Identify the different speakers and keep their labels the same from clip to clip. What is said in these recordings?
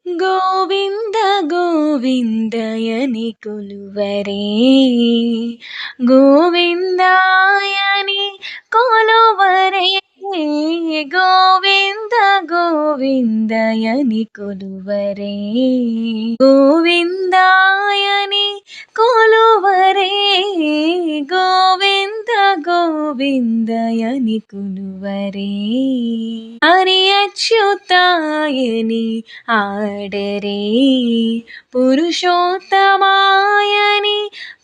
Speaker 1: గోవింద గోవిందయని కొలువరే గోవిందాయని కొలువరే గోవింద గోవిందయని కొలువరే గోవిందాయని కొలువరే గోవింద గోవిందయని కొలువరే హరి అచ్యుతాయని ఆడరే పురుషోత్తమాయని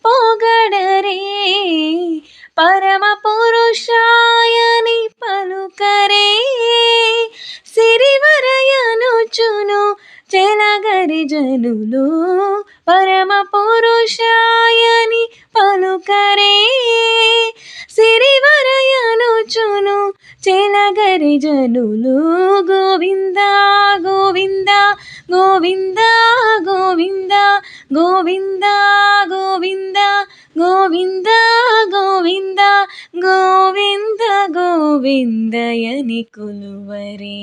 Speaker 1: పొగడరే పరమ పురుషాయని పలుకరే సిరివరయనుచును చెలగరి జనులు పరమ పురుషాయని పలుకరే సిరివరయనుచును చెలగరి జనులు గోవింద గోవింద గోవింద గోవింద గోవింద గోవింద గోవింద గోవింద గోవింద గోవిందయని కొలువరే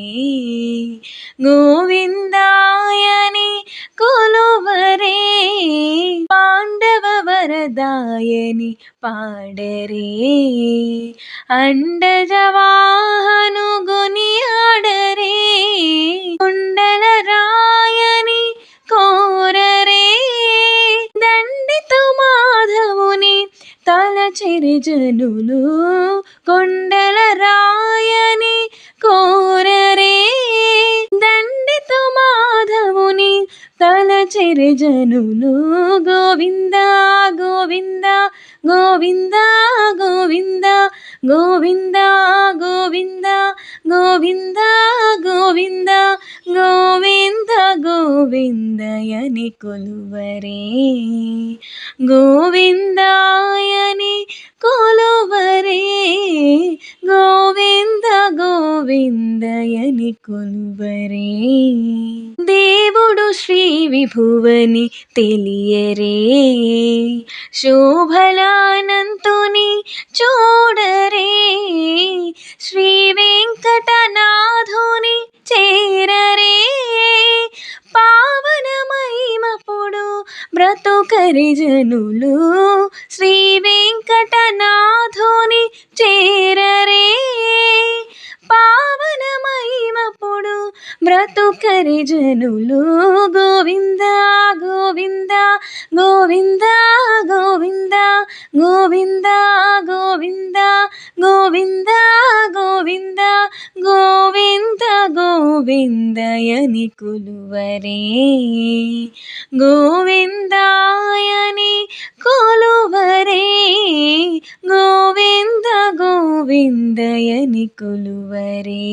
Speaker 1: గోవిందాయని కొలువరే పాండవ వరదాయని పాడరే అండజవాహను గునియాడరే కుండల రాయని కోరరే దండిత మాధవుని తలచెరి జనులు కొండల రాయని కోరరే దండిత మాధవుని తలచెరి జనులు గోవింద గోవింద గోవింద గోవింద గోవింద గోవింద గోవింద గోవింద గోవింద గోవిందయని కొలువరే గోవిందాయని కొలువరే గోవింద గోవిందయని కొలువరే దేవుడు శ్రీ విభువని తెలియరే శోభలానంతుని చూడరే శ్రీ వెంకటనాథుని చేరరే పావన మహిమపుడు బ్రతుకరి జనులు శ్రీ వెంకటనాథుని చేరరే పావన మహిమపుడు బ్రతుకరి జనులు గోవింద గోవింద గోవింద గోవింద గోవింద గోవింద గోవింద గోవింద గోవింద గోవిందయని కొలువరే గోవిందాయని కొలువరే గోవింద గోవిందయని కొలువరే